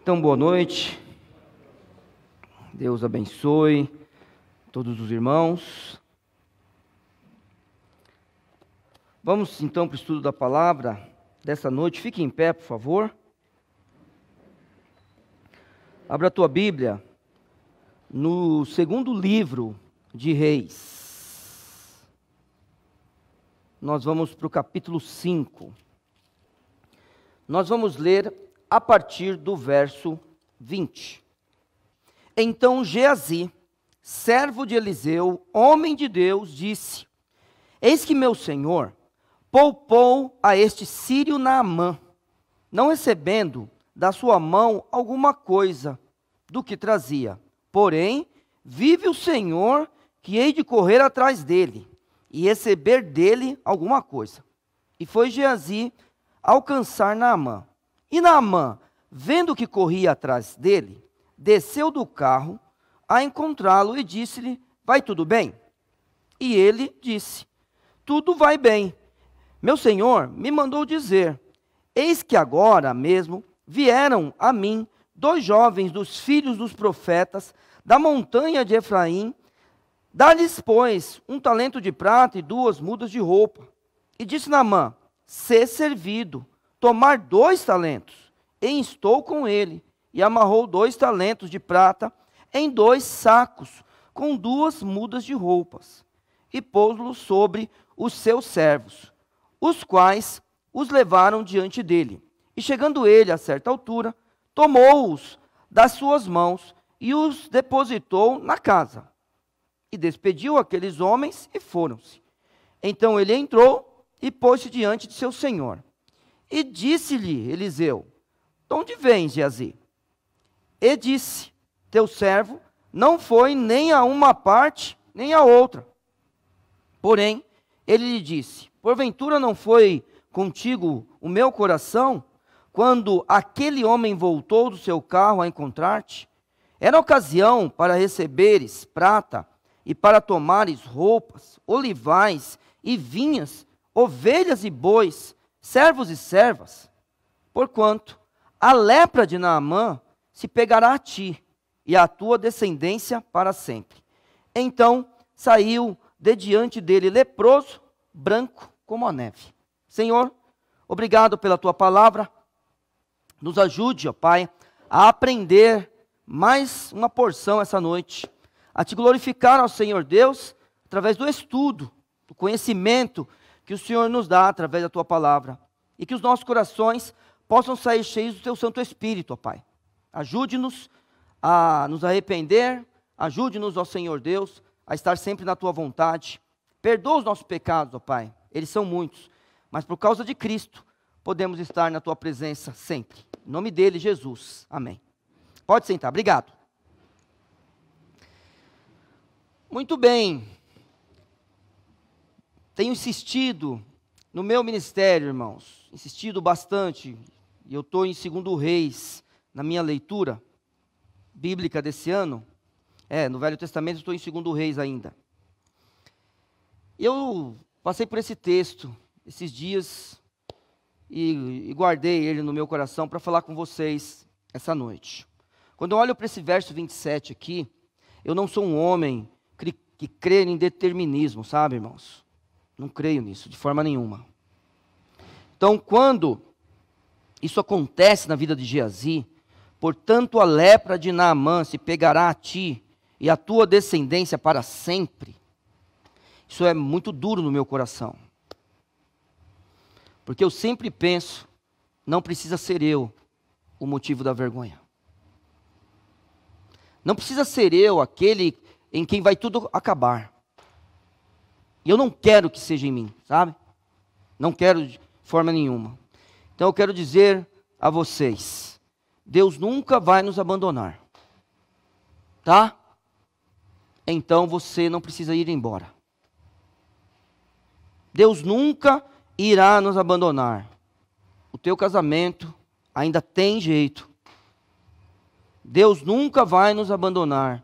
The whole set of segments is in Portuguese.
Então, boa noite. Deus abençoe todos os irmãos. Vamos então para o estudo da palavra dessa noite. Fique em pé, por favor. Abra a tua Bíblia no segundo livro de Reis. Nós vamos para o capítulo 5. Nós vamos ler a partir do verso 20. Então Geazi, servo de Eliseu, homem de Deus, disse: Eis que meu senhor poupou a este sírio Naamã, não recebendo da sua mão alguma coisa do que trazia. Porém, vive o Senhor que hei de correr atrás dele e receber dele alguma coisa. E foi Geazi alcançar Naamã. E Naamã, vendo que corria atrás dele, desceu do carro a encontrá-lo e disse-lhe: Vai tudo bem? E ele disse: Tudo vai bem. Meu senhor me mandou dizer: Eis que agora mesmo vieram a mim 2 jovens dos filhos dos profetas da montanha de Efraim. Dá-lhes, pois, 1 talento de prata e 2 mudas de roupa. E disse Naamã: Sê servido, tomar 2 talentos. E instou com ele, e amarrou 2 talentos de prata em 2 sacos, com 2 mudas de roupas, e pôs-los sobre os seus servos, os quais os levaram diante dele. E chegando ele a certa altura, tomou-os das suas mãos e os depositou na casa. E despediu aqueles homens e foram-se. Então ele entrou e pôs-se diante de seu senhor. E disse-lhe Eliseu: De onde vens, Geazi? E disse: Teu servo não foi nem a uma parte, nem a outra. Porém, ele lhe disse: Porventura não foi contigo o meu coração, quando aquele homem voltou do seu carro a encontrar-te? Era ocasião para receberes prata, e para tomares roupas, olivais e vinhas, ovelhas e bois, servos e servas. Porquanto a lepra de Naamã se pegará a ti, e a tua descendência para sempre. Então saiu de diante dele leproso, branco como a neve. Senhor, obrigado pela tua palavra. Nos ajude, ó Pai, a aprender mais uma porção essa noite, a te glorificar, ó Senhor Deus, através do estudo, do conhecimento que o Senhor nos dá através da tua palavra, e que os nossos corações possam sair cheios do teu Santo Espírito, ó Pai. Ajude-nos a nos arrepender, ajude-nos, ó Senhor Deus, a estar sempre na tua vontade. Perdoa os nossos pecados, ó Pai, eles são muitos, mas por causa de Cristo, podemos estar na tua presença sempre. Em nome dele, Jesus. Amém. Pode sentar, obrigado. Muito bem. Tenho insistido no meu ministério, irmãos, insistido bastante, e eu estou em 2 Reis, na minha leitura bíblica desse ano. No Velho Testamento estou em 2 Reis ainda. Eu passei por esse texto esses dias e guardei ele no meu coração para falar com vocês essa noite. Quando eu olho para esse verso 27 aqui, eu não sou um homem que crê em determinismo, sabe, irmãos? Não creio nisso, de forma nenhuma. Então, quando isso acontece na vida de Geazi, portanto a lepra de Naamã se pegará a ti e a tua descendência para sempre. Isso é muito duro no meu coração. Porque eu sempre penso, não precisa ser eu o motivo da vergonha. Não precisa ser eu aquele em quem vai tudo acabar. E eu não quero que seja em mim, sabe? Não quero de forma nenhuma. Então eu quero dizer a vocês, Deus nunca vai nos abandonar. Tá? Então você não precisa ir embora. Deus nunca irá nos abandonar. O teu casamento ainda tem jeito. Deus nunca vai nos abandonar.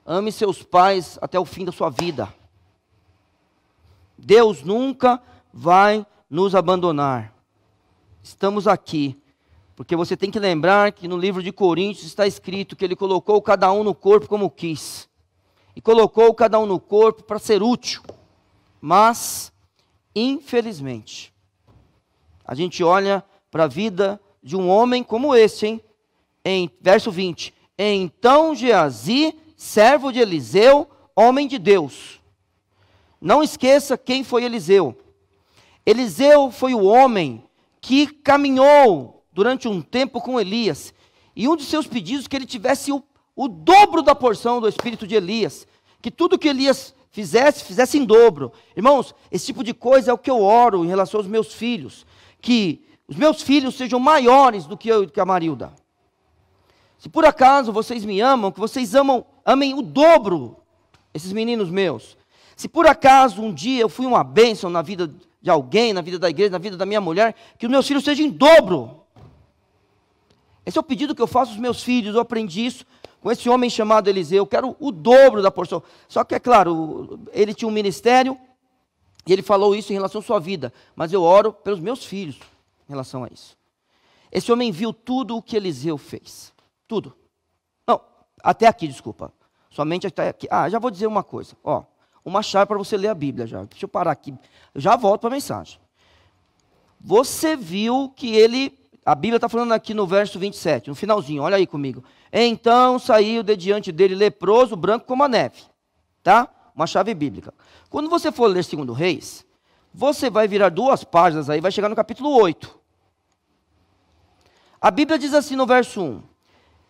Ame seus pais até o fim da sua vida. Deus nunca vai nos abandonar. Estamos aqui Porque você tem que lembrar que no livro de Coríntios está escrito que ele colocou cada um no corpo como quis. E colocou cada um no corpo para ser útil. Mas, infelizmente, a gente olha para a vida de um homem como esse, hein? Em verso 20. Então Geazi, servo de Eliseu, homem de Deus. Não esqueça quem foi Eliseu. Eliseu foi o homem que caminhou durante um tempo com Elias. E um de seus pedidos que ele tivesse o dobro da porção do espírito de Elias. Que tudo que Elias fizesse em dobro. Irmãos, esse tipo de coisa é o que eu oro em relação aos meus filhos. Que os meus filhos sejam maiores do que eu e que a Marilda. Se por acaso vocês me amam, que vocês amem o dobro, esses meninos meus. Se por acaso um dia eu fui uma bênção na vida de alguém, na vida da igreja, na vida da minha mulher, que os meus filhos sejam em dobro. Esse é o pedido que eu faço aos meus filhos. Eu aprendi isso com esse homem chamado Eliseu. Eu quero o dobro da porção. Só que é claro, ele tinha um ministério e ele falou isso em relação à sua vida. Mas eu oro pelos meus filhos em relação a isso. Esse homem viu tudo o que Eliseu fez. Tudo. Não, até aqui, desculpa. Somente até aqui. Já vou dizer uma coisa. Uma chave para você ler a Bíblia já. Deixa eu parar aqui. Eu já volto para a mensagem. Você viu que a Bíblia está falando aqui no verso 27, no finalzinho, olha aí comigo. Então saiu de diante dele leproso, branco como a neve. Tá? Uma chave bíblica. Quando você for ler 2 Reis, você vai virar 2 páginas aí, vai chegar no capítulo 8. A Bíblia diz assim no verso 1.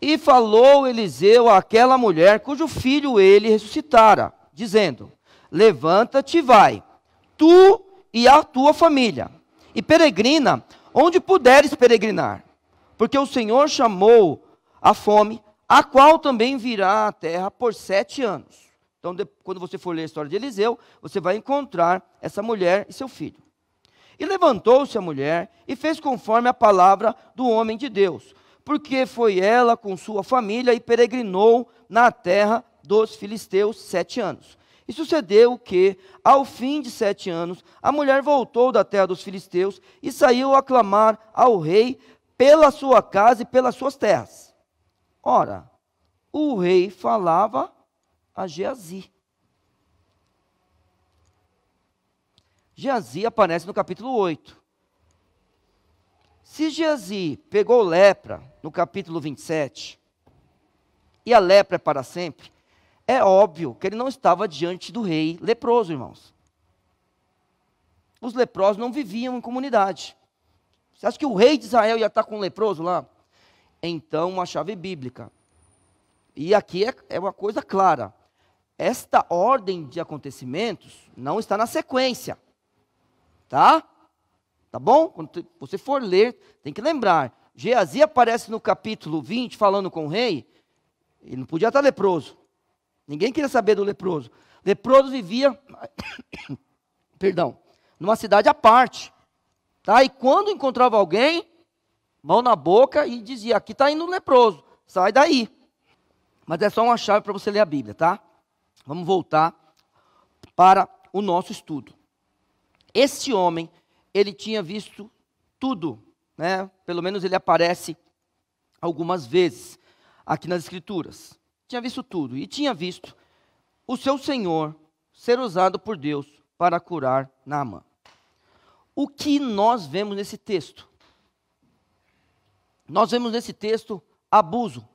E falou Eliseu àquela mulher, cujo filho ele ressuscitara, dizendo: levanta-te e vai, tu e a tua família, e peregrina onde puderes peregrinar, porque o Senhor chamou a fome, a qual também virá à terra por 7 anos. Então, quando você for ler a história de Eliseu, você vai encontrar essa mulher e seu filho. E levantou-se a mulher e fez conforme a palavra do homem de Deus, porque foi ela com sua família e peregrinou na terra dos filisteus 7 anos. E sucedeu que, ao fim de 7 anos, a mulher voltou da terra dos filisteus e saiu a clamar ao rei pela sua casa e pelas suas terras. Ora, o rei falava a Geazi. Geazi aparece no capítulo 8. Se Geazi pegou lepra no capítulo 27, e a lepra é para sempre, é óbvio que ele não estava diante do rei leproso, irmãos. Os leprosos não viviam em comunidade. Você acha que o rei de Israel ia estar com um leproso lá? Então, uma chave bíblica. E aqui é uma coisa clara. Esta ordem de acontecimentos não está na sequência. Tá? Tá bom? Quando você for ler, tem que lembrar. Geazi aparece no capítulo 20, falando com o rei. Ele não podia estar leproso. Ninguém queria saber do leproso. Leproso vivia, numa cidade à parte. Tá? E quando encontrava alguém, mão na boca e dizia: aqui está indo um leproso, sai daí. Mas é só uma chave para você ler a Bíblia, tá? Vamos voltar para o nosso estudo. Esse homem, ele tinha visto tudo, né? Pelo menos ele aparece algumas vezes aqui nas Escrituras. Tinha visto tudo e tinha visto o seu Senhor ser usado por Deus para curar Naamã. O que nós vemos nesse texto? Nós vemos nesse texto abuso.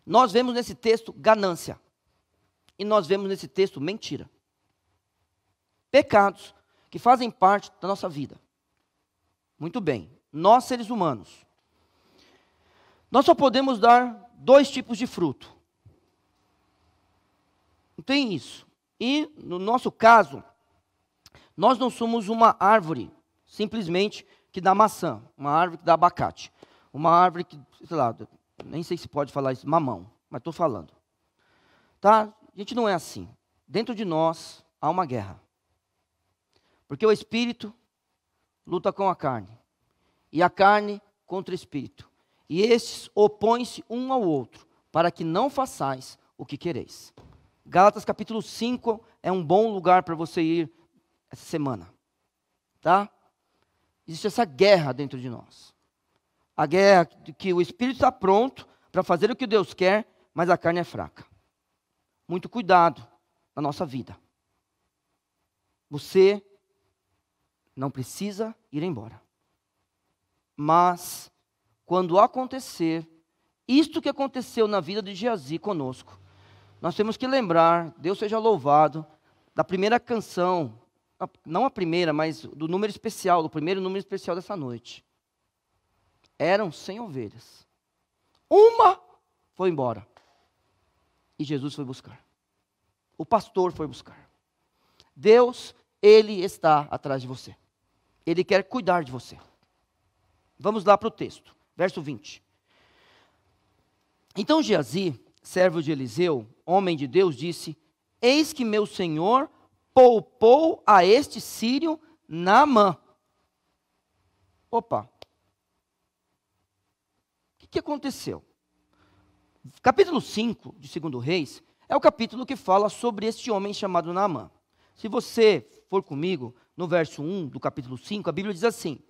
Nós vemos nesse texto ganância. E nós vemos nesse texto mentira. Pecados que fazem parte da nossa vida. Muito bem, nós seres humanos, nós só podemos dar 2 tipos de fruto. Não tem isso. E, no nosso caso, nós não somos uma árvore, simplesmente, que dá maçã. Uma árvore que dá abacate. Uma árvore que, sei lá, nem sei se pode falar isso, mamão, mas estou falando. Tá? A gente não é assim. Dentro de nós há uma guerra. Porque o espírito luta com a carne. E a carne contra o espírito. E estes opõem-se um ao outro, para que não façais o que quereis. Gálatas capítulo 5 é um bom lugar para você ir essa semana. Tá? Existe essa guerra dentro de nós. A guerra de que o espírito está pronto para fazer o que Deus quer, mas a carne é fraca. Muito cuidado na nossa vida. Você não precisa ir embora. Mas, quando acontecer, isto que aconteceu na vida de Geazi conosco, nós temos que lembrar, Deus seja louvado, da primeira canção, não a primeira, mas do número especial, do primeiro número especial dessa noite. Eram 100 ovelhas. Uma foi embora. E Jesus foi buscar. O pastor foi buscar. Deus, Ele está atrás de você. Ele quer cuidar de você. Vamos lá para o texto, verso 20. Então Geazi, servo de Eliseu, homem de Deus, disse: eis que meu senhor poupou a este sírio Naamã. Opa. O que aconteceu? Capítulo 5 de 2 Reis é o capítulo que fala sobre este homem chamado Naamã. Se você for comigo, no verso 1 do capítulo 5, a Bíblia diz assim: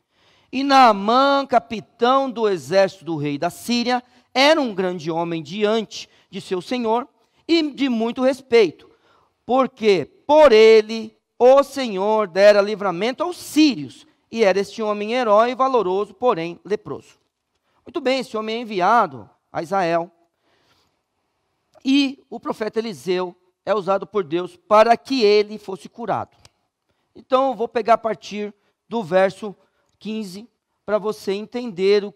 e Naamã, capitão do exército do rei da Síria, era um grande homem diante de seu senhor e de muito respeito, porque por ele o Senhor dera livramento aos sírios, e era este homem herói e valoroso, porém leproso. Muito bem, esse homem é enviado a Israel, e o profeta Eliseu é usado por Deus para que ele fosse curado. Então eu vou pegar a partir do verso 15, para você entender o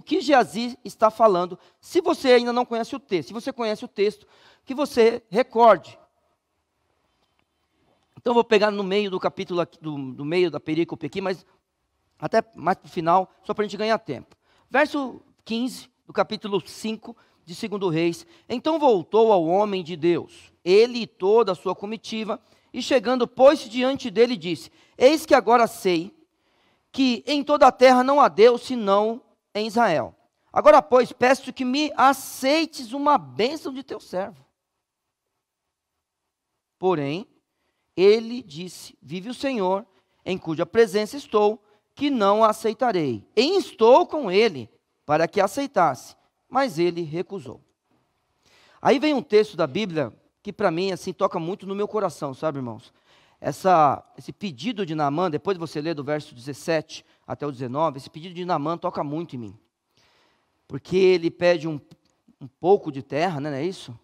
que Geazi está falando. Se você ainda não conhece o texto, se você conhece o texto, que você recorde. Então eu vou pegar no meio do capítulo, do meio da perícope aqui, mas até mais para o final, só para a gente ganhar tempo. Verso 15 do capítulo 5 de 2 Reis. Então voltou ao homem de Deus, ele e toda a sua comitiva, e chegando, pôs-se diante dele e disse: eis que agora sei que em toda a terra não há Deus senão em Israel. Agora, pois, peço que me aceites uma bênção de teu servo. Porém, ele disse: vive o Senhor, em cuja presença estou, que não a aceitarei. E instou com ele para que aceitasse, mas ele recusou. Aí vem um texto da Bíblia que para mim assim toca muito no meu coração, sabe, irmãos? Esse pedido de Naamã, depois de você ler do verso 17 até o 19, esse pedido de Naamã toca muito em mim. Porque ele pede um pouco de terra, né, não é isso?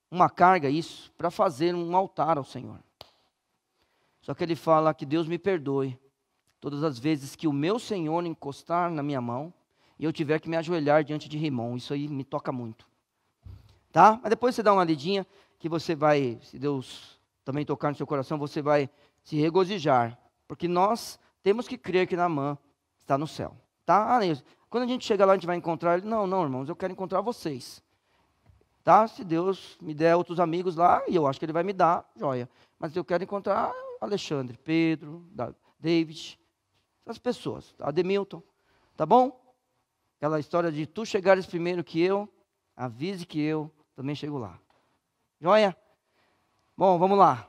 Uma carga, isso, para fazer um altar ao Senhor. Só que ele fala que Deus me perdoe todas as vezes que o meu Senhor encostar na minha mão e eu tiver que me ajoelhar diante de Rimon. Isso aí me toca muito. Tá? Mas depois você dá uma lidinha que você vai, se Deus também tocar no seu coração, você vai se regozijar. Porque nós temos que crer que Naamã está no céu. Tá? Quando a gente chega lá, a gente vai encontrar ele. Não, irmãos, eu quero encontrar vocês. Tá? Se Deus me der outros amigos lá, e eu acho que Ele vai me dar, joia. Mas eu quero encontrar Alexandre, Pedro, David, essas pessoas. Ademilton, tá bom? Aquela história de tu chegares primeiro que eu, avise que eu também chego lá. Joia? Bom, vamos lá.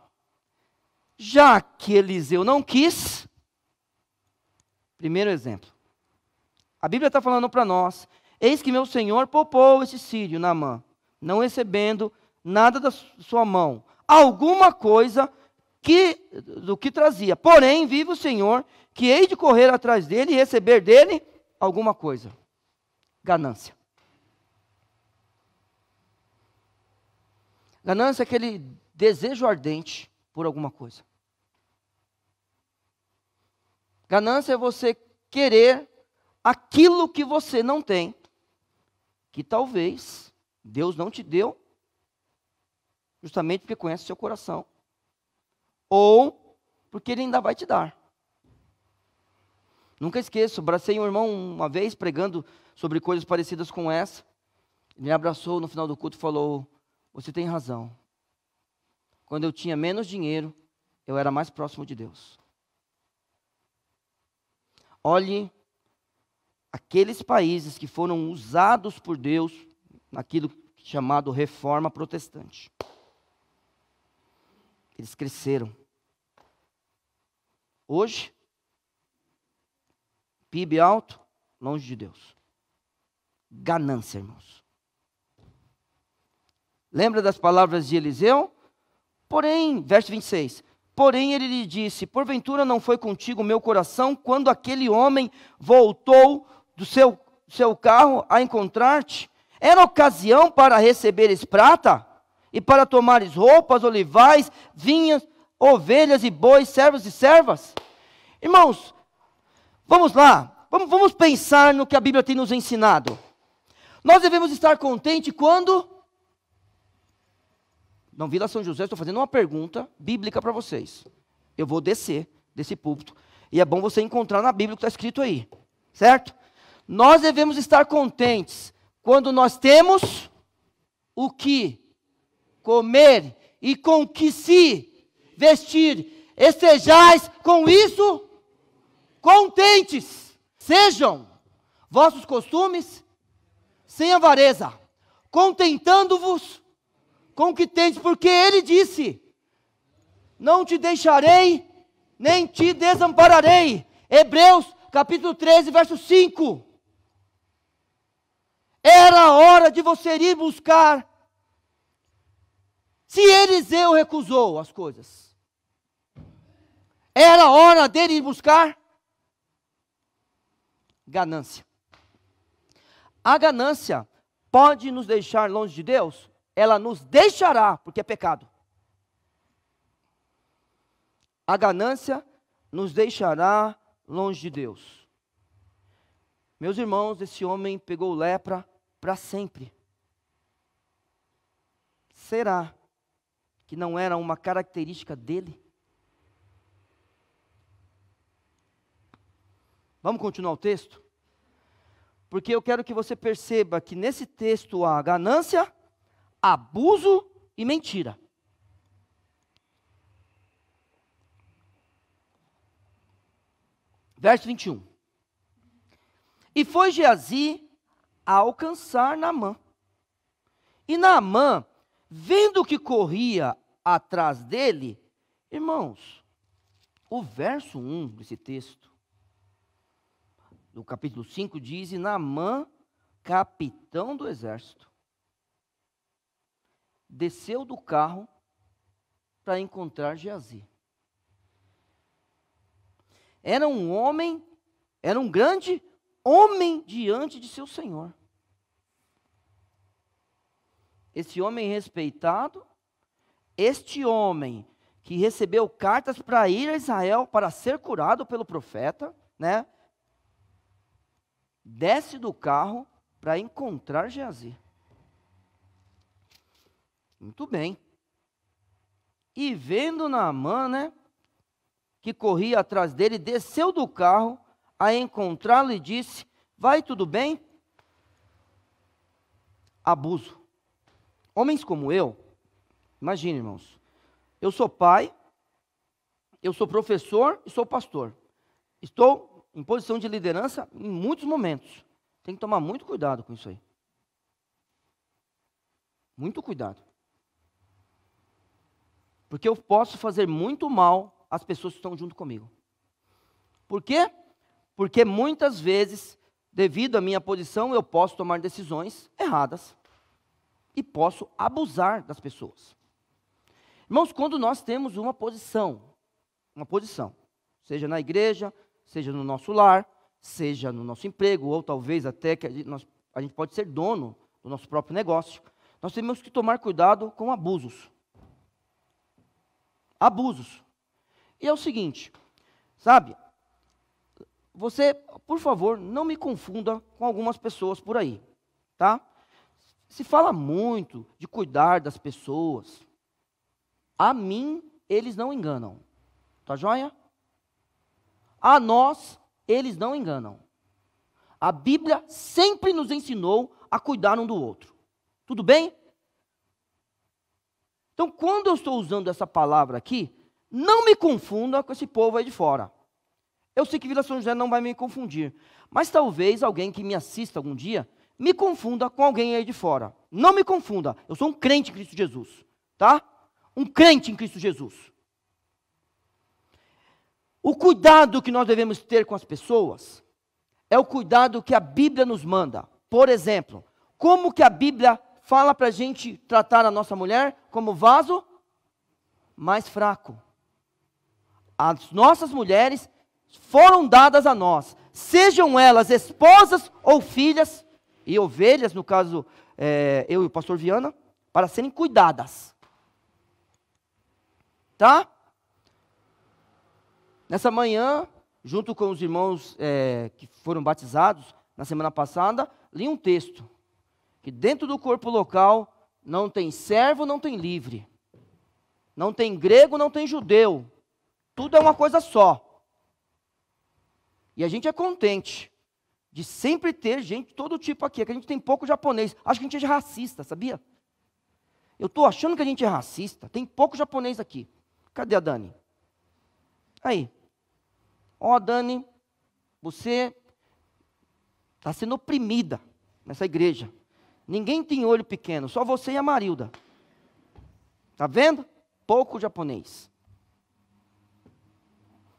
Já que Eliseu não quis, primeiro exemplo. A Bíblia está falando para nós: eis que meu Senhor poupou esse sírio, Naamã, não recebendo nada da sua mão, alguma coisa do que trazia. Porém, vive o Senhor, que hei de correr atrás dele e receber dele alguma coisa. Ganância. Ganância é aquele desejo ardente por alguma coisa. Ganância é você querer aquilo que você não tem, que talvez Deus não te deu, justamente porque conhece o seu coração, ou porque Ele ainda vai te dar. Nunca esqueço, abracei um irmão uma vez pregando sobre coisas parecidas com essa. Ele me abraçou no final do culto e falou: você tem razão. Quando eu tinha menos dinheiro, eu era mais próximo de Deus. Olhe aqueles países que foram usados por Deus naquilo chamado Reforma Protestante. Eles cresceram. Hoje, PIB alto, longe de Deus. Ganância, irmãos. Lembra das palavras de Eliseu? Porém, verso 26. Porém ele lhe disse, porventura não foi contigo o meu coração, quando aquele homem voltou do seu carro a encontrar-te? Era ocasião para receberes prata? E para tomares roupas, olivais, vinhas, ovelhas e bois, servos e servas? Irmãos, vamos lá, vamos pensar no que a Bíblia tem nos ensinado. Nós devemos estar contentes quando... Não, Vila São José, estou fazendo uma pergunta bíblica para vocês. Eu vou descer desse púlpito, e é bom você encontrar na Bíblia o que está escrito aí, certo? Nós devemos estar contentes quando nós temos o que comer e com que se vestir. Estejais com isso contentes. Sejam vossos costumes sem avareza, contentando-vos com o que tendes, porque ele disse, não te deixarei, nem te desampararei. Hebreus capítulo 13, verso 5. Era a hora de você ir buscar. Se Eliseu recusou as coisas, era a hora dele ir buscar ganância. A ganância pode nos deixar longe de Deus? Ela nos deixará, porque é pecado. A ganância nos deixará longe de Deus. Meus irmãos, esse homem pegou lepra para sempre. Será que não era uma característica dele? Vamos continuar o texto? Porque eu quero que você perceba que nesse texto há ganância, abuso e mentira. Verso 21. E foi Geazi a alcançar Naamã. E Naamã, vendo que corria atrás dele, irmãos, o verso 1 desse texto, do capítulo 5 diz, e Naamã, capitão do exército, desceu do carro para encontrar Geazi. Era um grande homem diante de seu senhor. Esse homem respeitado, este homem que recebeu cartas para ir a Israel para ser curado pelo profeta, né? Desce do carro para encontrar Geazi. Muito bem. E vendo Naamã, né, que corria atrás dele, desceu do carro a encontrá-lo e disse, vai, tudo bem? Abuso. Homens como eu, imagine, irmãos, eu sou pai, eu sou professor e sou pastor. Estou em posição de liderança em muitos momentos. Tem que tomar muito cuidado com isso aí. Muito cuidado. Porque eu posso fazer muito mal às pessoas que estão junto comigo. Por quê? Porque muitas vezes, devido à minha posição, eu posso tomar decisões erradas. E posso abusar das pessoas. Irmãos, quando nós temos uma posição, seja na igreja, seja no nosso lar, seja no nosso emprego, ou talvez até que a gente pode ser dono do nosso próprio negócio, nós temos que tomar cuidado com abusos. Abusos. E é o seguinte, sabe, você, por favor, não me confunda com algumas pessoas por aí, tá? Se fala muito de cuidar das pessoas. A mim, eles não enganam. Tá joia? A nós, eles não enganam. A Bíblia sempre nos ensinou a cuidar um do outro. Tudo bem? Então, quando eu estou usando essa palavra aqui, não me confunda com esse povo aí de fora. Eu sei que Vila São José não vai me confundir, mas talvez alguém que me assista algum dia me confunda com alguém aí de fora. Não me confunda, eu sou um crente em Cristo Jesus, tá? Um crente em Cristo Jesus. O cuidado que nós devemos ter com as pessoas é o cuidado que a Bíblia nos manda. Por exemplo, como que a Bíblia fala para a gente tratar a nossa mulher? Como vaso mais fraco. As nossas mulheres foram dadas a nós, sejam elas esposas ou filhas, e ovelhas, no caso, eu e o pastor Viana, para serem cuidadas. Tá? Nessa manhã, junto com os irmãos que foram batizados na semana passada, li um texto, que dentro do corpo local não tem servo, não tem livre, não tem grego, não tem judeu, tudo é uma coisa só. E a gente é contente de sempre ter gente de todo tipo aqui, que a gente tem pouco japonês, acho que a gente é racista, sabia? Eu estou achando que a gente é racista, tem pouco japonês aqui. Cadê a Dani? Aí. Ó, Dani, você está sendo oprimida nessa igreja. Ninguém tem olho pequeno, só você e a Marilda. Está vendo? Pouco japonês.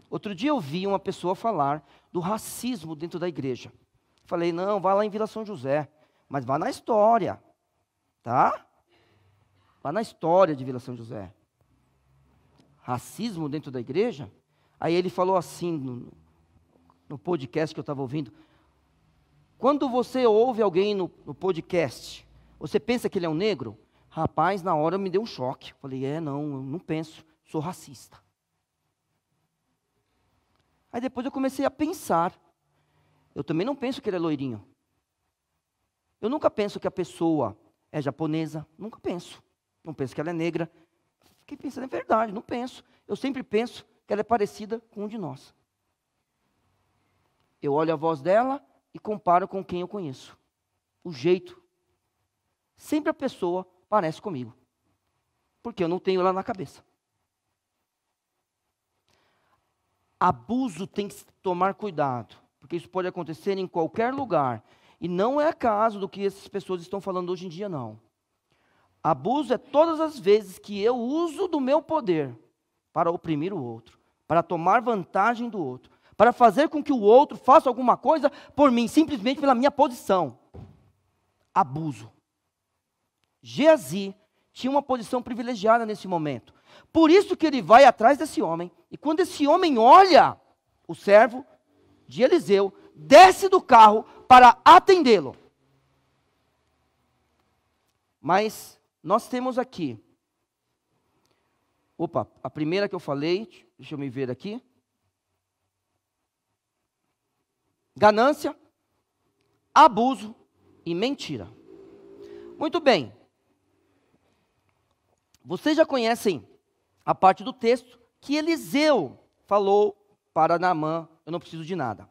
Outro dia eu vi uma pessoa falar do racismo dentro da igreja. Falei, não, vá lá em Vila São José, mas vá na história, tá? Vá na história de Vila São José. Racismo dentro da igreja? Aí ele falou assim, no podcast que eu estava ouvindo, quando você ouve alguém no podcast, você pensa que ele é um negro? Rapaz, na hora me deu um choque. Falei, não, eu não penso, sou racista. Aí depois eu comecei a pensar, eu também não penso que ele é loirinho. Eu nunca penso que a pessoa é japonesa, nunca penso. Não penso que ela é negra. Fiquei pensando, é verdade, não penso. Eu sempre penso que ela é parecida com um de nós. Eu olho a voz dela e comparo com quem eu conheço. O jeito. Sempre a pessoa parece comigo. Porque eu não tenho ela na cabeça. Abuso tem que tomar cuidado. Porque isso pode acontecer em qualquer lugar. E não é caso do que essas pessoas estão falando hoje em dia, não. Abuso é todas as vezes que eu uso do meu poder para oprimir o outro, para tomar vantagem do outro, para fazer com que o outro faça alguma coisa por mim, simplesmente pela minha posição. Abuso. Geazi tinha uma posição privilegiada nesse momento. Por isso que ele vai atrás desse homem. E quando esse homem olha o servo de Eliseu, desce do carro para atendê-lo. Mas nós temos aqui, a primeira que eu falei, deixa eu me ver aqui. Ganância, abuso e mentira. Muito bem. Vocês já conhecem a parte do texto que Eliseu falou para Naamã, eu não preciso de nada.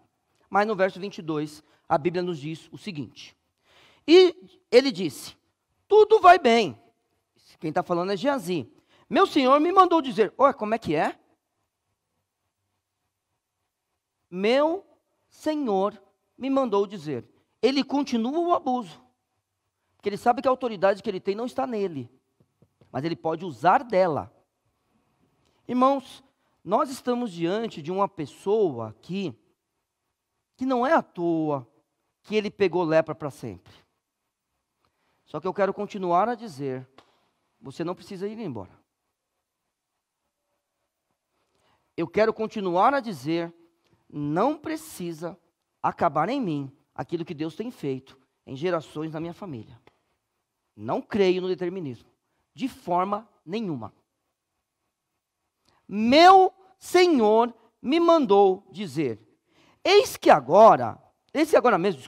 Mas no verso 22, a Bíblia nos diz o seguinte. E ele disse, tudo vai bem. Quem está falando é Geazi. Meu senhor me mandou dizer, olha, como é que é? Meu senhor me mandou dizer. Ele continua o abuso. Porque ele sabe que a autoridade que ele tem não está nele. Mas ele pode usar dela. Irmãos, nós estamos diante de uma pessoa aqui que não é à toa que ele pegou lepra para sempre. Só que eu quero continuar a dizer, você não precisa ir embora. Eu quero continuar a dizer, não precisa acabar em mim aquilo que Deus tem feito em gerações na minha família. Não creio no determinismo, de forma nenhuma. Meu Senhor me mandou dizer, eis agora mesmo,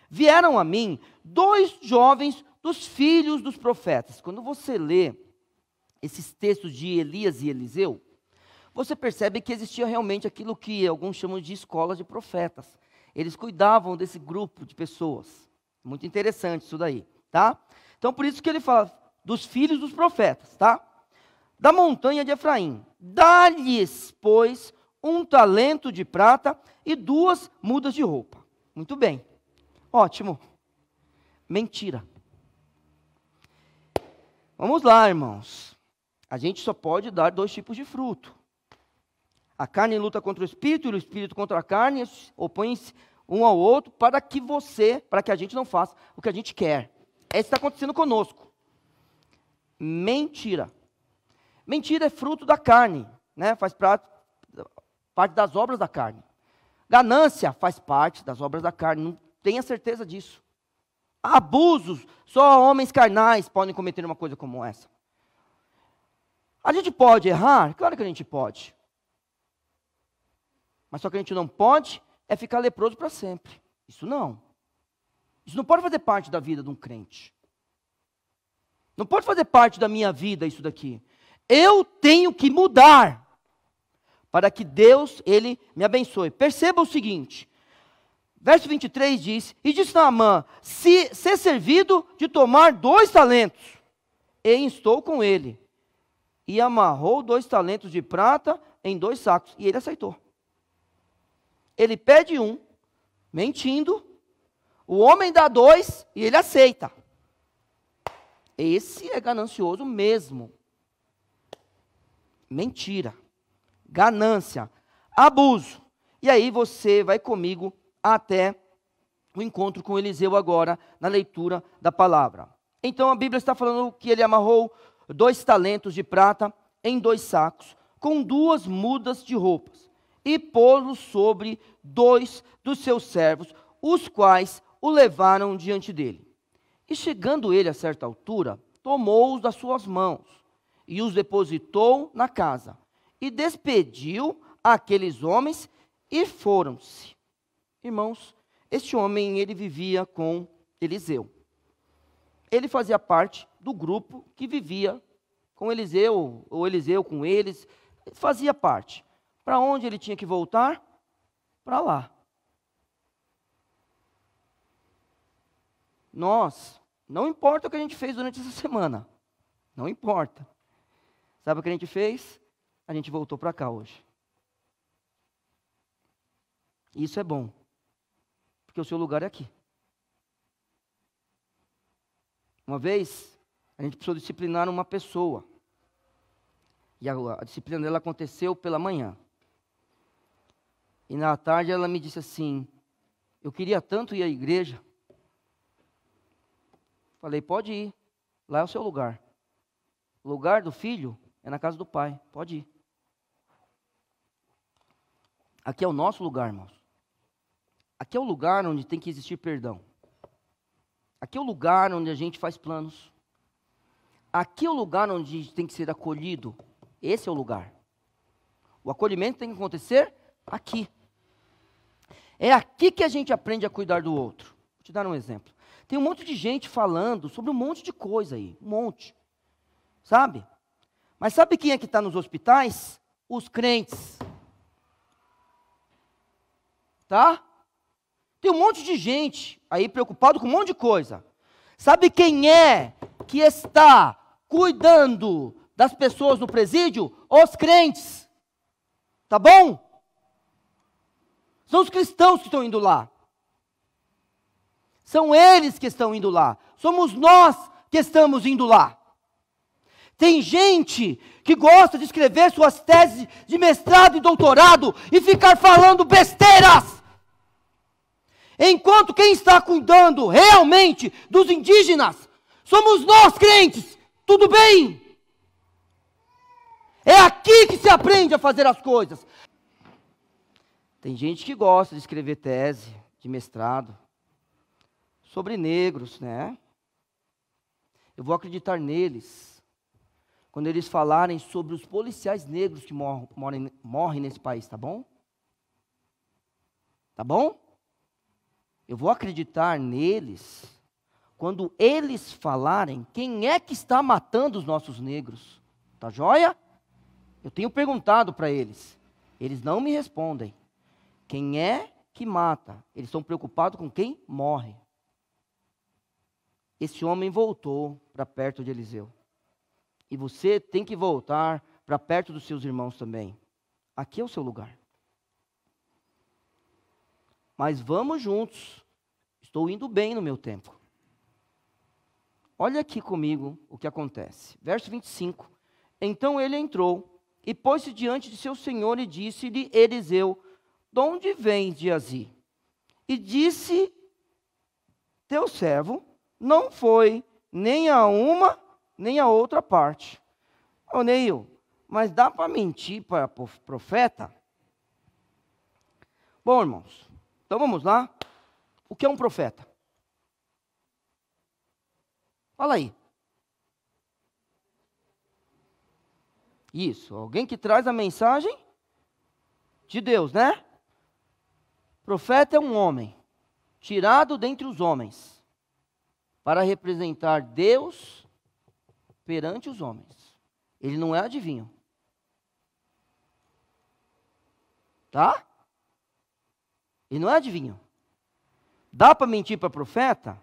vieram a mim 2 jovens dos filhos dos profetas. Quando você lê esses textos de Elias e Eliseu, você percebe que existia realmente aquilo que alguns chamam de escola de profetas. Eles cuidavam desse grupo de pessoas. Muito interessante isso daí, tá? Então, por isso que ele fala dos filhos dos profetas, tá? Da montanha de Efraim. Dá-lhes, pois, 1 talento de prata e 2 mudas de roupa. Muito bem. Ótimo. Mentira. Vamos lá, irmãos. A gente só pode dar 2 tipos de fruto. A carne luta contra o espírito e o espírito contra a carne, opõe-se um ao outro para que a gente não faça o que a gente quer. É isso que está acontecendo conosco. Mentira. Mentira é fruto da carne, né? Faz parte das obras da carne. Ganância faz parte das obras da carne, não tenha certeza disso. Abusos, só homens carnais podem cometer uma coisa como essa. A gente pode errar? Claro que a gente pode. Mas só que a gente não pode é ficar leproso para sempre. Isso não. Isso não pode fazer parte da vida de um crente. Não pode fazer parte da minha vida isso daqui. Eu tenho que mudar para que Deus, Ele me abençoe. Perceba o seguinte, verso 23 diz, e disse Naamã, se ser servido de tomar 2 talentos, e instou com ele, e amarrou 2 talentos de prata em 2 sacos, e ele aceitou. Ele pede 1, mentindo, o homem dá 2, e ele aceita. Esse é ganancioso mesmo. Mentira, ganância, abuso. E aí você vai comigo até o encontro com Eliseu agora, na leitura da palavra. Então a Bíblia está falando que ele amarrou 2 talentos de prata em 2 sacos, com 2 mudas de roupas, e pô-los sobre 2 dos seus servos, os quais o levaram diante dele. E chegando ele a certa altura, tomou-os das suas mãos, e os depositou na casa, e despediu aqueles homens, e foram-se. Irmãos, este homem, ele vivia com Eliseu. Ele fazia parte do grupo que vivia com Eliseu, ou Eliseu com eles, fazia parte. Para onde ele tinha que voltar? Para lá. Nós, não importa o que a gente fez durante essa semana, não importa. Sabe o que a gente fez? A gente voltou para cá hoje. Isso é bom, porque o seu lugar é aqui. Uma vez, a gente precisou disciplinar uma pessoa, e a disciplina dela aconteceu pela manhã. E na tarde ela me disse assim, eu queria tanto ir à igreja. Falei, pode ir, lá é o seu lugar. O lugar do filho é na casa do pai, pode ir. Aqui é o nosso lugar, irmãos. Aqui é o lugar onde tem que existir perdão. Aqui é o lugar onde a gente faz planos. Aqui é o lugar onde a gente tem que ser acolhido. Esse é o lugar. O acolhimento tem que acontecer aqui. É aqui que a gente aprende a cuidar do outro. Vou te dar um exemplo. Tem um monte de gente falando sobre um monte de coisa aí. Um monte. Sabe? Mas sabe quem é que está nos hospitais? Os crentes. Tá? Tem um monte de gente aí preocupado com um monte de coisa. Sabe quem é que está cuidando das pessoas no presídio? Os crentes. Tá bom? São os cristãos que estão indo lá. São eles que estão indo lá. Somos nós que estamos indo lá. Tem gente que gosta de escrever suas teses de mestrado e doutorado e ficar falando besteiras. Enquanto quem está cuidando realmente dos indígenas somos nós crentes. Tudo bem? É aqui que se aprende a fazer as coisas. Tem gente que gosta de escrever tese de mestrado sobre negros, né? Eu vou acreditar neles quando eles falarem sobre os policiais negros que morrem nesse país, tá bom? Tá bom? Eu vou acreditar neles quando eles falarem quem é que está matando os nossos negros. Tá joia? Eu tenho perguntado para eles. Eles não me respondem. Quem é que mata? Eles estão preocupados com quem morre. Esse homem voltou para perto de Eliseu. E você tem que voltar para perto dos seus irmãos também. Aqui é o seu lugar. Mas vamos juntos. Estou indo bem no meu tempo. Olha aqui comigo o que acontece. Verso 25. Então ele entrou e pôs-se diante de seu senhor e disse-lhe Eliseu, de onde vens, Geazi? E disse teu servo, não foi nem a uma, nem a outra parte. Ô Neil, mas dá para mentir para profeta? Bom, irmãos, então vamos lá. O que é um profeta? Fala aí. Isso, alguém que traz a mensagem de Deus, né? Profeta é um homem, tirado dentre os homens, para representar Deus perante os homens. Ele não é adivinho. Tá? Ele não é adivinho. Dá para mentir para profeta?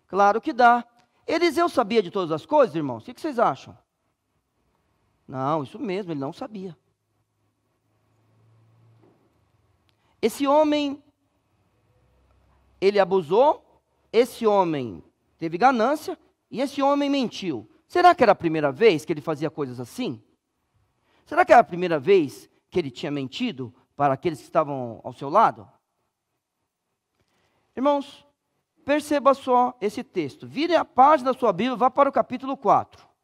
Claro que dá. Eliseu sabia de todas as coisas, irmãos? O que vocês acham? Não, isso mesmo, ele não sabia. Esse homem, ele abusou, esse homem teve ganância e esse homem mentiu. Será que era a primeira vez que ele fazia coisas assim? Será que era a primeira vez que ele tinha mentido para aqueles que estavam ao seu lado? Irmãos, perceba só esse texto. Vire a página da sua Bíblia, vá para o capítulo 4.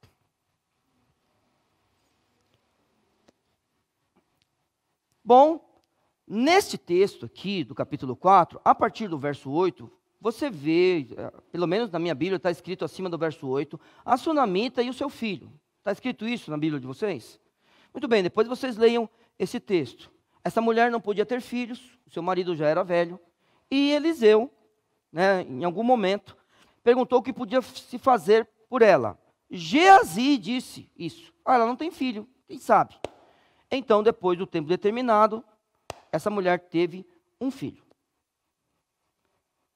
Bom, neste texto aqui, do capítulo 4, a partir do verso 8, você vê, pelo menos na minha Bíblia está escrito acima do verso 8, a sunamita e o seu filho. Está escrito isso na Bíblia de vocês? Muito bem, depois vocês leiam esse texto. Essa mulher não podia ter filhos, o seu marido já era velho, e Eliseu, né, em algum momento, perguntou o que podia se fazer por ela. Geazi disse isso. Ela não tem filho, quem sabe? Então, depois do tempo determinado, essa mulher teve um filho.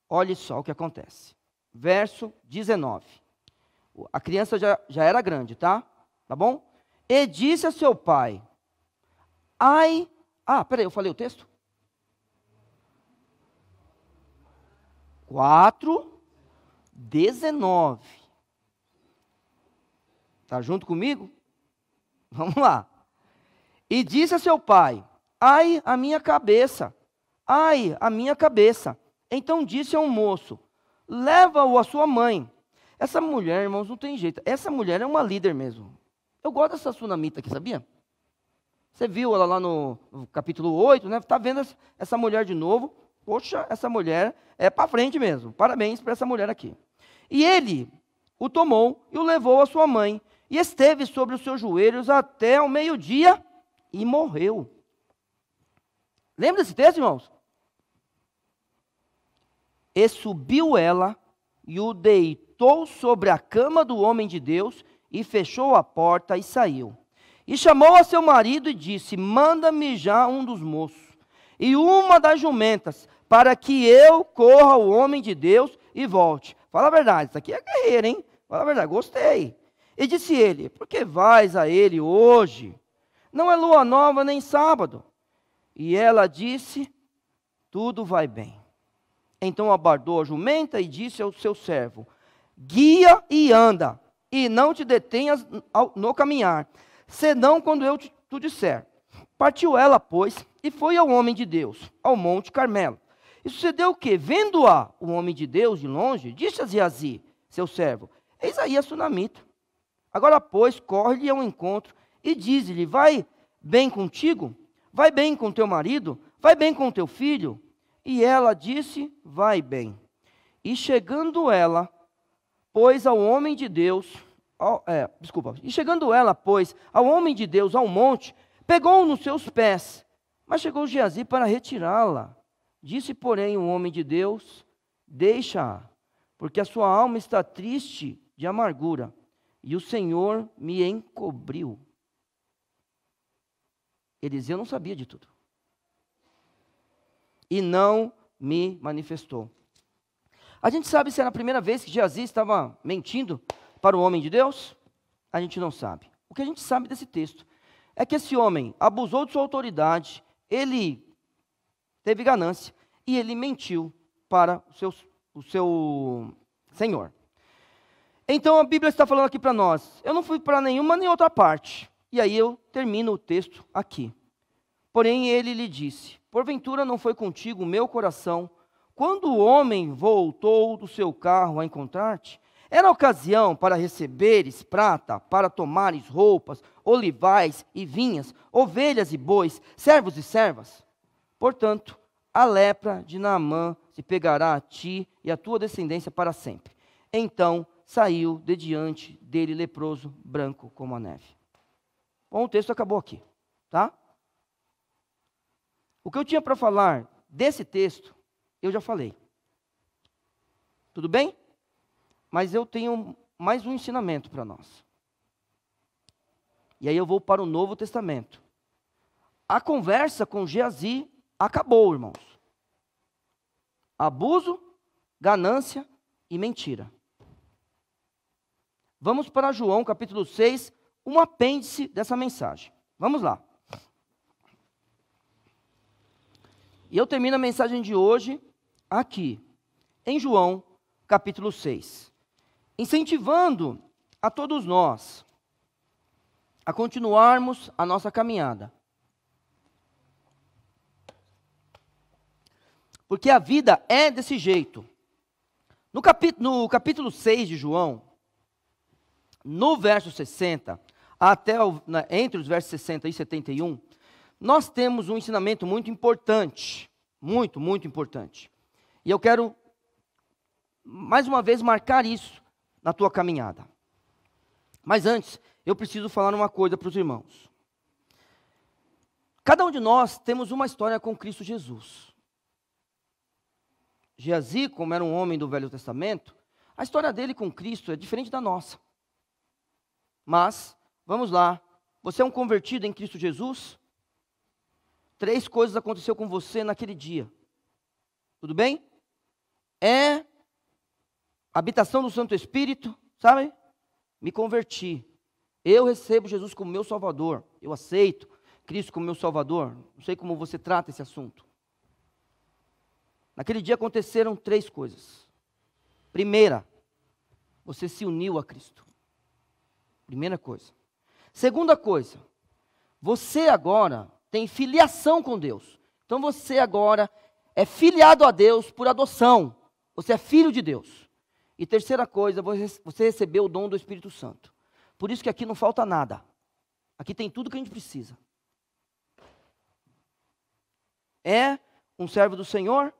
Olhe só o que acontece. Verso 19. A criança já era grande, tá? Tá bom? E disse a seu pai, peraí, eu falei o texto? 4:19. Tá junto comigo? Vamos lá. E disse a seu pai, ai, a minha cabeça, ai, a minha cabeça. Então disse ao moço, leva-o à sua mãe. Essa mulher, irmãos, não tem jeito. Essa mulher é uma líder mesmo. Eu gosto dessa sunamita aqui, sabia? Você viu ela lá no capítulo 8, né? Está vendo essa mulher de novo? Poxa, essa mulher é para frente mesmo. Parabéns para essa mulher aqui. E ele o tomou e o levou à sua mãe. E esteve sobre os seus joelhos até o meio-dia e morreu. Lembra desse texto, irmãos? E subiu ela e o deitou sobre a cama do homem de Deus e fechou a porta e saiu. E chamou a seu marido e disse, manda-me já um dos moços e uma das jumentas, para que eu corra ao homem de Deus e volte. Fala a verdade, isso aqui é guerreiro, hein? Fala a verdade, gostei. E disse ele, por que vais a ele hoje? Não é lua nova nem sábado. E ela disse, tudo vai bem. Então abardou a jumenta e disse ao seu servo, guia e anda, e não te detenhas no caminhar, senão quando eu te disser. Partiu ela, pois, e foi ao homem de Deus, ao monte Carmelo. E sucedeu o quê? Vendo-a o homem de Deus de longe, disse a Geazi, seu servo, eis aí a sunamita. Agora, pois, corre-lhe ao encontro e diz-lhe, vai bem contigo? Vai bem com teu marido? Vai bem com teu filho? E ela disse, vai bem. E chegando ela, pois, ao homem de Deus, e chegando ela, pois, ao homem de Deus ao monte, pegou-o nos seus pés, mas chegou Geazi para retirá-la. Disse, porém, o homem de Deus, deixa-a, porque a sua alma está triste de amargura, e o Senhor me encobriu. Eliseu não sabia de tudo. E não me manifestou. A gente sabe se era a primeira vez que Geazi estava mentindo para o homem de Deus? A gente não sabe. O que a gente sabe desse texto é que esse homem abusou de sua autoridade, ele teve ganância e ele mentiu para o seu senhor. Então a Bíblia está falando aqui para nós, eu não fui para nenhuma nem outra parte. E aí eu termino o texto aqui. Porém ele lhe disse, porventura não foi contigo o meu coração, quando o homem voltou do seu carro a encontrar-te, era ocasião para receberes prata, para tomares roupas, olivais e vinhas, ovelhas e bois, servos e servas? Portanto, a lepra de Naamã se pegará a ti e a tua descendência para sempre. Então saiu de diante dele leproso, branco como a neve. Bom, o texto acabou aqui, tá? O que eu tinha para falar desse texto, eu já falei. Tudo bem? Mas eu tenho mais um ensinamento para nós. E aí eu vou para o Novo Testamento. A conversa com Geazi acabou, irmãos. Abuso, ganância e mentira. Vamos para João capítulo 6, um apêndice dessa mensagem. Vamos lá. E eu termino a mensagem de hoje aqui, em João capítulo 6. Incentivando a todos nós a continuarmos a nossa caminhada. Porque a vida é desse jeito. No capítulo 6 de João, no verso 60, entre os versos 60 e 71, nós temos um ensinamento muito importante. Muito, muito importante. E eu quero, mais uma vez, marcar isso na tua caminhada. Mas antes, eu preciso falar uma coisa para os irmãos. Cada um de nós temos uma história com Cristo Jesus. Geazi, como era um homem do Velho Testamento, a história dele com Cristo é diferente da nossa. Mas, vamos lá, você é um convertido em Cristo Jesus? 3 coisas aconteceram com você naquele dia. Tudo bem? É habitação do Santo Espírito, sabe? Me converti. Eu recebo Jesus como meu Salvador. Eu aceito Cristo como meu Salvador. Não sei como você trata esse assunto. Naquele dia aconteceram 3 coisas. Primeira, você se uniu a Cristo. Primeira coisa. Segunda coisa, você agora tem filiação com Deus. Então você agora é filiado a Deus por adoção. Você é filho de Deus. E terceira coisa, você recebeu o dom do Espírito Santo. Por isso que aqui não falta nada. Aqui tem tudo que a gente precisa. É um servo do Senhor,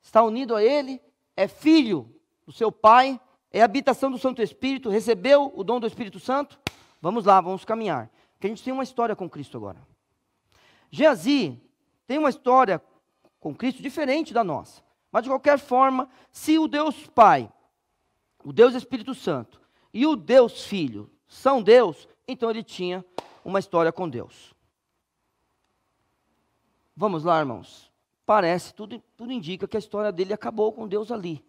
está unido a Ele, é filho do seu Pai, é habitação do Santo Espírito, recebeu o dom do Espírito Santo. Vamos lá, vamos caminhar. Porque a gente tem uma história com Cristo agora. Geazi tem uma história com Cristo diferente da nossa. Mas de qualquer forma, se o Deus Pai, o Deus Espírito Santo e o Deus Filho são Deus, então ele tinha uma história com Deus. Vamos lá, irmãos. Parece, tudo indica que a história dele acabou com Deus ali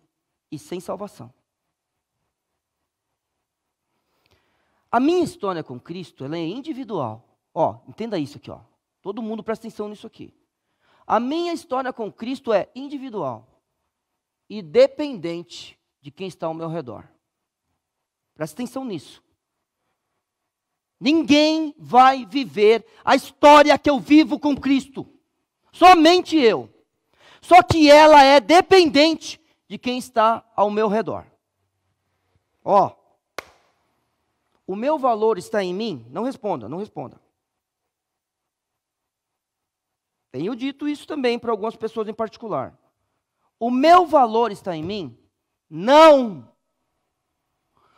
e sem salvação. A minha história com Cristo, ela é individual. Ó, entenda isso aqui, ó. Todo mundo presta atenção nisso aqui. A minha história com Cristo é individual e dependente de quem está ao meu redor. Presta atenção nisso. Ninguém vai viver a história que eu vivo com Cristo. Somente eu. Só que ela é dependente de quem está ao meu redor. Ó, o meu valor está em mim? Não responda, não responda. Tenho dito isso também para algumas pessoas em particular. O meu valor está em mim? Não.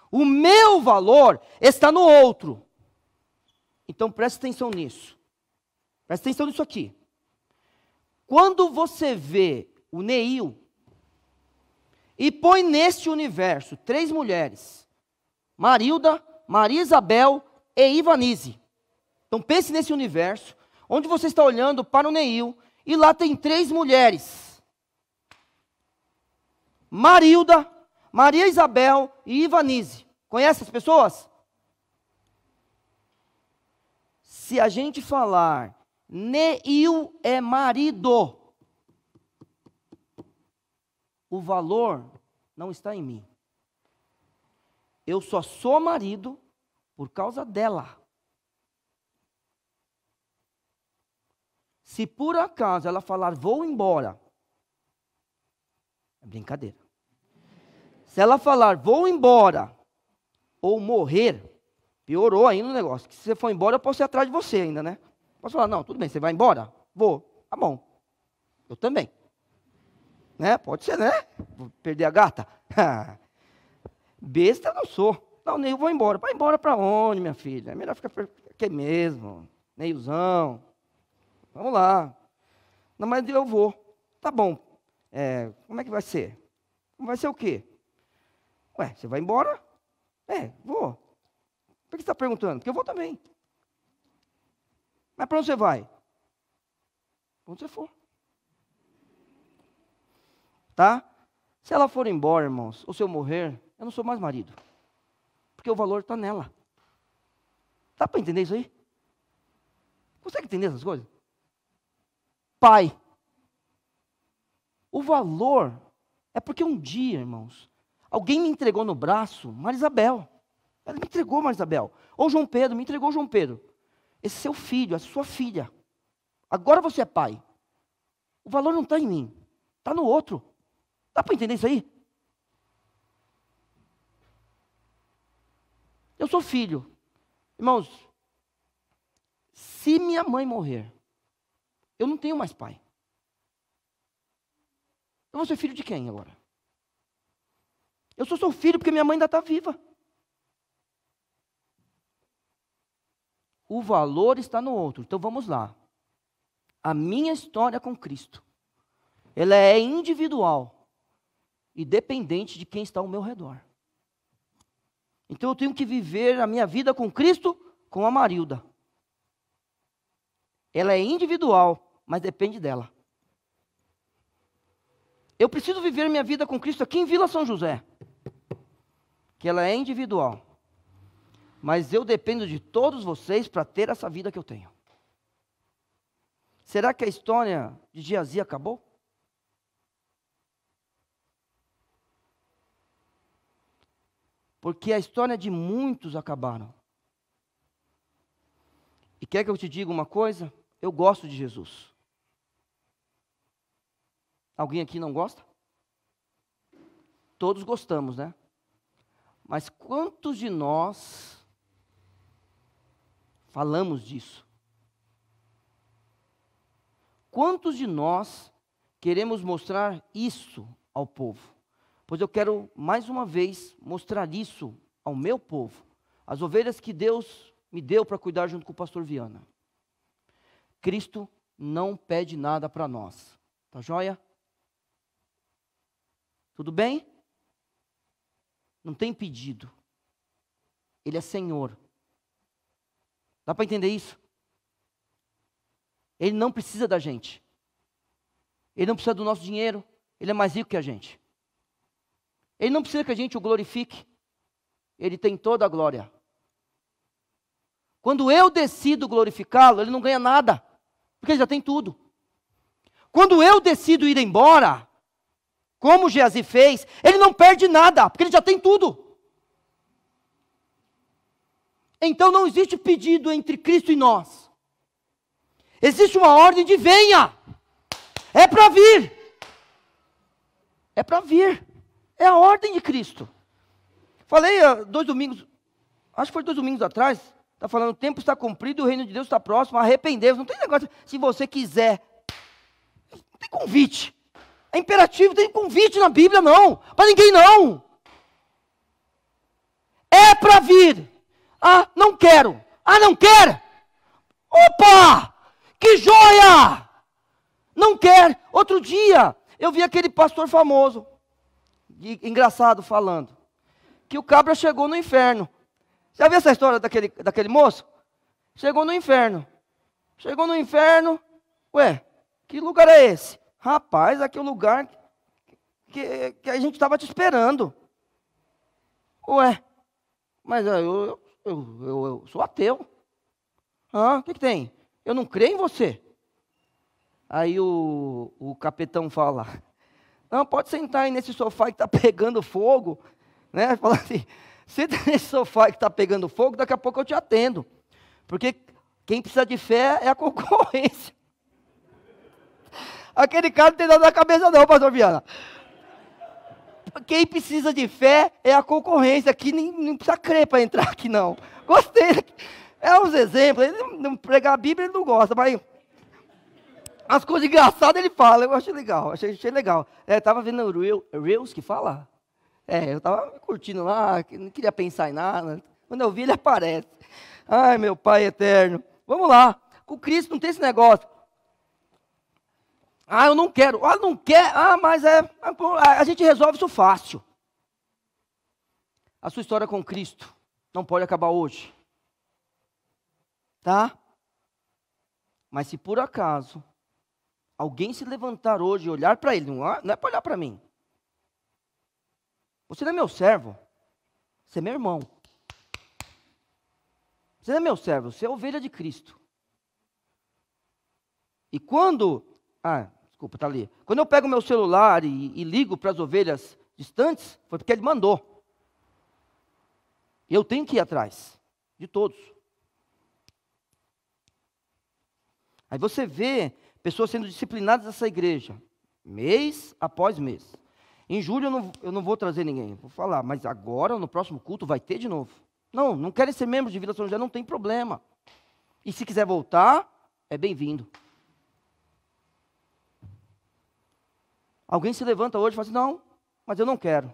O meu valor está no outro. Então preste atenção nisso. Preste atenção nisso aqui. Quando você vê o Neil e põe neste universo 3 mulheres, Marilda, Maria Isabel e Ivanise. Então pense nesse universo, onde você está olhando para o Neil, e lá tem 3 mulheres. Marilda, Maria Isabel e Ivanise. Conhece as pessoas? Se a gente falar, Neil é marido, o valor não está em mim. Eu só sou marido por causa dela. Se por acaso ela falar, vou embora, É brincadeira. Se ela falar, vou embora, ou morrer, piorou ainda o negócio. Que se você for embora, eu posso ir atrás de você ainda, né? Posso falar, não, tudo bem, você vai embora? Vou. Tá bom. Eu também. Né? Pode ser, né? Vou perder a gata? Besta eu não sou. Não, nem eu vou embora. Vai embora para onde, minha filha? É melhor ficar aqui mesmo. Neilzão. Vamos lá. Não, mas eu vou. Tá bom. Como é que vai ser? Vai ser o quê? Ué, você vai embora? Vou. Por que você está perguntando? Porque eu vou também. Mas para onde você vai? Para onde você for. Tá? Se ela for embora, irmãos, ou se eu morrer, eu não sou mais marido. Porque o valor está nela. Dá para entender isso aí? Consegue entender essas coisas? Pai. O valor é porque um dia, irmãos, alguém me entregou no braço Marisabel. Ela me entregou Marisabel. Ou João Pedro, me entregou João Pedro. Esse é seu filho, essa é sua filha. Agora você é pai. O valor não está em mim, está no outro. Dá para entender isso aí? Eu sou filho. Irmãos, se minha mãe morrer, eu não tenho mais pai. Eu vou ser filho de quem agora? Eu sou seu filho porque minha mãe ainda está viva. O valor está no outro. Então vamos lá. A minha história com Cristo, ela é individual e dependente de quem está ao meu redor. Então eu tenho que viver a minha vida com Cristo com a Marilda. Ela é individual, mas depende dela. Eu preciso viver minha vida com Cristo aqui em Vila São José, que ela é individual. Mas eu dependo de todos vocês para ter essa vida que eu tenho. Será que a história de Geazi acabou? Porque a história de muitos acabaram. E quer que eu te diga uma coisa? Eu gosto de Jesus. Alguém aqui não gosta? Todos gostamos, né? Mas quantos de nós falamos disso? Quantos de nós queremos mostrar isso ao povo? Pois eu quero, mais uma vez, mostrar isso ao meu povo. As ovelhas que Deus me deu para cuidar junto com o pastor Viana. Cristo não pede nada para nós. Tá joia? Tudo bem? Não tem pedido. Ele é Senhor. Dá para entender isso? Ele não precisa da gente. Ele não precisa do nosso dinheiro. Ele é mais rico que a gente. Ele não precisa que a gente o glorifique. Ele tem toda a glória. Quando eu decido glorificá-lo, ele não ganha nada. Porque ele já tem tudo. Quando eu decido ir embora, como Geazi fez, ele não perde nada, porque ele já tem tudo. Então não existe pedido entre Cristo e nós. Existe uma ordem de venha. É para vir. É para vir. É a ordem de Cristo. Falei 2 domingos, acho que foi 2 domingos atrás, está falando, o tempo está cumprido, o reino de Deus está próximo, arrependeu-vos. Não tem negócio, se você quiser. Não tem convite. É imperativo, tem convite na Bíblia não. Para ninguém não. É para vir. Ah, não quero. Ah, não quer? Opa! Que joia! Não quer. Outro dia, eu vi aquele pastor famoso, engraçado falando, que o cabra chegou no inferno. Já viu essa história daquele moço? Chegou no inferno. Chegou no inferno. Ué, que lugar é esse? Rapaz, aqui é o lugar que a gente estava te esperando. Ué, mas eu sou ateu. O que tem? Eu não creio em você. Aí o capitão fala, não, pode sentar aí nesse sofá que está pegando fogo. Né? Fala assim, senta nesse sofá que está pegando fogo, daqui a pouco eu te atendo. Porque quem precisa de fé é a concorrência. Aquele cara não tem nada na cabeça não, pastor Viana. Quem precisa de fé é a concorrência. Aqui nem precisa crer para entrar aqui, não. Gostei. É uns exemplos. Ele não pregar a Bíblia, ele não gosta, mas as coisas engraçadas ele fala. Eu achei legal, achei legal. Estava vendo o Reels que fala. Eu estava curtindo lá, não queria pensar em nada. Quando eu vi, ele aparece. Ai, meu Pai eterno. Vamos lá. Com Cristo não tem esse negócio. Ah, eu não quero. Ah, não quer. Ah, mas a gente resolve isso fácil. A sua história com Cristo não pode acabar hoje. Tá? Mas se por acaso alguém se levantar hoje e olhar para ele, não é para olhar para mim. Você não é meu servo. Você é meu irmão. Você não é meu servo, você é ovelha de Cristo. E quando... desculpa, está ali. Quando eu pego meu celular e ligo para as ovelhas distantes, foi porque ele mandou. E eu tenho que ir atrás de todos. Aí você vê pessoas sendo disciplinadas nessa igreja, mês após mês. Em julho eu não vou trazer ninguém, vou falar, mas agora, no próximo culto, vai ter de novo. Não querem ser membros de Vila São José, não tem problema. E se quiser voltar, é bem-vindo. Alguém se levanta hoje e fala assim, não, mas eu não quero.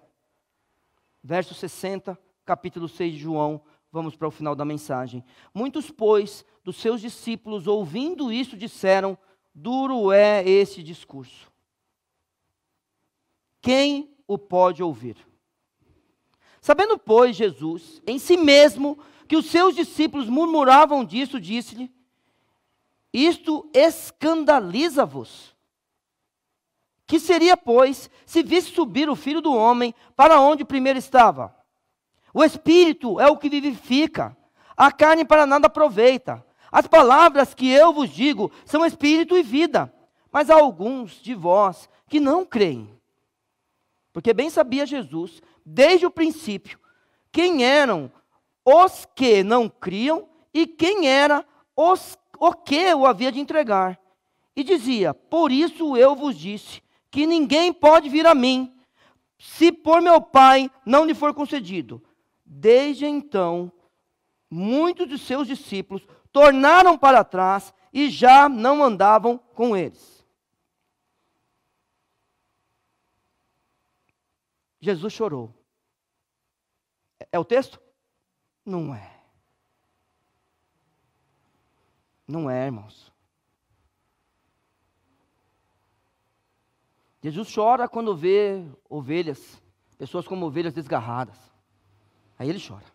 Verso 60, capítulo 6 de João, vamos para o final da mensagem. Muitos, pois, dos seus discípulos, ouvindo isso, disseram, duro é esse discurso. Quem o pode ouvir? Sabendo, pois, Jesus, em si mesmo, que os seus discípulos murmuravam disso, disse-lhe, isto escandaliza-vos. Que seria, pois, se visse subir o Filho do Homem para onde primeiro estava? O Espírito é o que vivifica, a carne para nada aproveita. As palavras que eu vos digo são Espírito e vida, mas há alguns de vós que não creem. Porque bem sabia Jesus, desde o princípio, quem eram os que não criam e quem era o que o havia de entregar. E dizia, por isso eu vos disse, que ninguém pode vir a mim, se por meu Pai não lhe for concedido. Desde então, muitos de seus discípulos tornaram para trás e já não andavam com eles. Jesus chorou. É o texto? Não é. Não é, irmãos. Jesus chora quando vê ovelhas, pessoas como ovelhas desgarradas. Aí ele chora.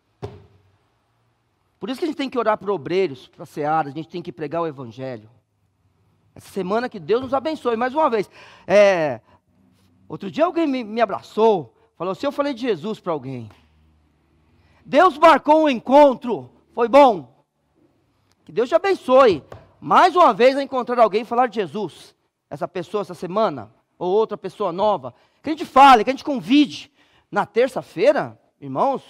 Por isso que a gente tem que orar por obreiros, para searas, a gente tem que pregar o evangelho. Essa semana que Deus nos abençoe. Mais uma vez, outro dia alguém me abraçou, falou assim, eu falei de Jesus para alguém. Deus marcou um encontro, foi bom. Que Deus te abençoe. Mais uma vez a encontrar alguém e falar de Jesus. Essa pessoa essa semana, ou outra pessoa nova. Que a gente fale, que a gente convide. Na terça-feira, irmãos,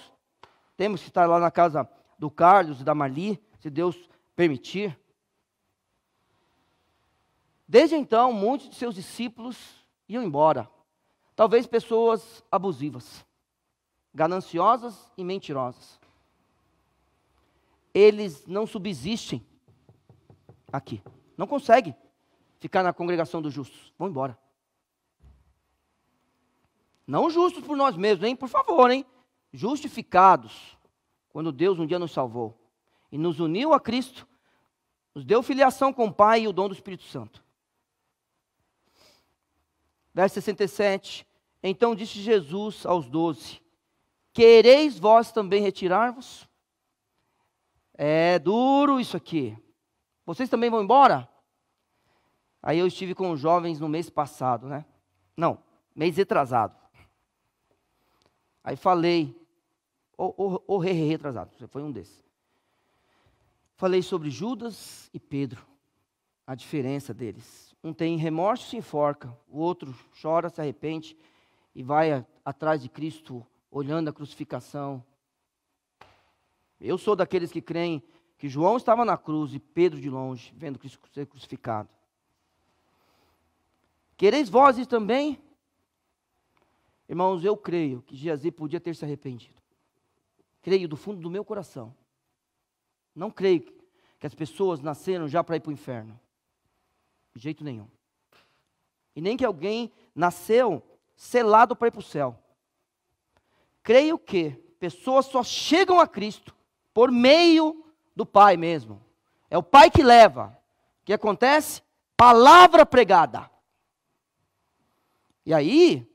temos que estar lá na casa do Carlos e da Marli, se Deus permitir. Desde então, muitos de seus discípulos iam embora. Talvez pessoas abusivas, gananciosas e mentirosas. Eles não subsistem aqui. Não conseguem ficar na congregação dos justos. Vão embora. Não justos por nós mesmos, hein? Por favor, hein? Justificados. Quando Deus um dia nos salvou. E nos uniu a Cristo. Nos deu filiação com o Pai e o dom do Espírito Santo. Verso 67. Então disse Jesus aos 12. Quereis vós também retirar-vos? É duro isso aqui. Vocês também vão embora? Aí eu estive com os jovens no mês passado, né? Não, mês retrasado. Aí falei, retrasado, foi um desses. Falei sobre Judas e Pedro, a diferença deles. Um tem remorso e se enforca, o outro chora, se arrepende e vai atrás de Cristo, olhando a crucificação. Eu sou daqueles que creem que João estava na cruz e Pedro de longe, vendo Cristo ser crucificado. Quereis vós isso também? Irmãos, eu creio que Geazi podia ter se arrependido. Creio do fundo do meu coração. Não creio que as pessoas nasceram já para ir para o inferno. De jeito nenhum. E nem que alguém nasceu selado para ir para o céu. Creio que pessoas só chegam a Cristo por meio do Pai mesmo. É o Pai que leva. O que acontece? Palavra pregada. E aí,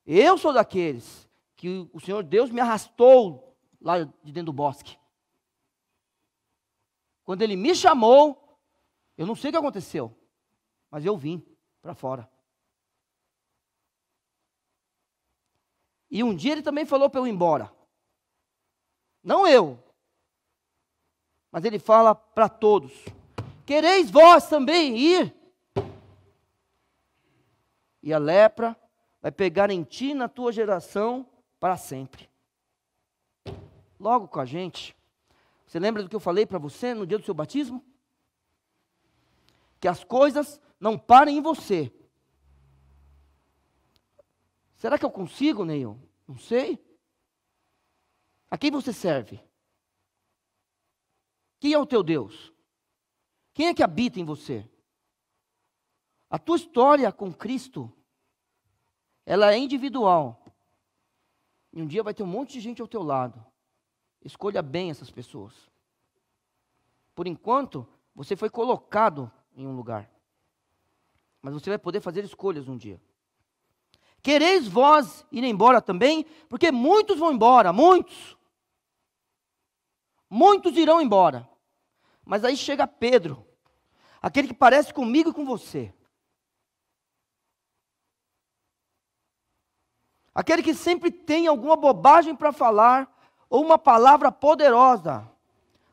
eu sou daqueles que o Senhor Deus me arrastou lá de dentro do bosque. Quando Ele me chamou, eu não sei o que aconteceu, mas eu vim para fora. E um dia Ele também falou para eu ir embora. Não eu, mas Ele fala para todos: quereis vós também ir? E a lepra vai pegar em ti e na tua geração para sempre. Logo com a gente. Você lembra do que eu falei para você no dia do seu batismo? Que as coisas não parem em você. Será que eu consigo, Neil? Não sei. A quem você serve? Quem é o teu Deus? Quem é que habita em você? A tua história com Cristo, ela é individual. E um dia vai ter um monte de gente ao teu lado. Escolha bem essas pessoas. Por enquanto, você foi colocado em um lugar. Mas você vai poder fazer escolhas um dia. Quereis vós ir embora também? Porque muitos vão embora, muitos. Muitos irão embora. Mas aí chega Pedro, aquele que parece comigo e com você. Aquele que sempre tem alguma bobagem para falar, ou uma palavra poderosa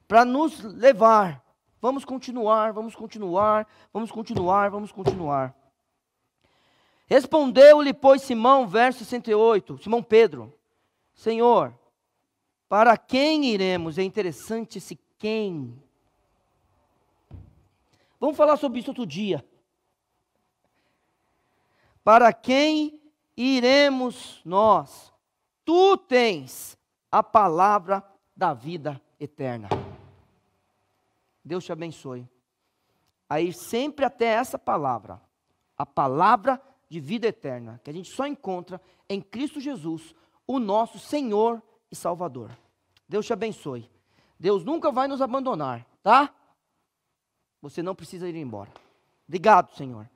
para nos levar. Vamos continuar, vamos continuar, vamos continuar, vamos continuar. Respondeu-lhe, pois, Simão, verso 68, Simão Pedro: Senhor, para quem iremos? É interessante esse quem. Vamos falar sobre isso outro dia. Para quem iremos nós? Tu tens a palavra da vida eterna. Deus te abençoe. A ir sempre até essa palavra, a palavra de vida eterna, que a gente só encontra em Cristo Jesus, o nosso Senhor e Salvador. Deus te abençoe. Deus nunca vai nos abandonar, tá? Você não precisa ir embora. Obrigado, Senhor,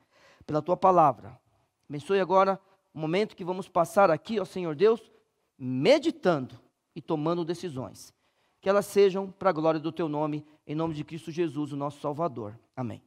pela tua palavra. Abençoe agora o momento que vamos passar aqui, ó Senhor Deus, meditando e tomando decisões. Que elas sejam para a glória do teu nome, em nome de Cristo Jesus, o nosso Salvador. Amém.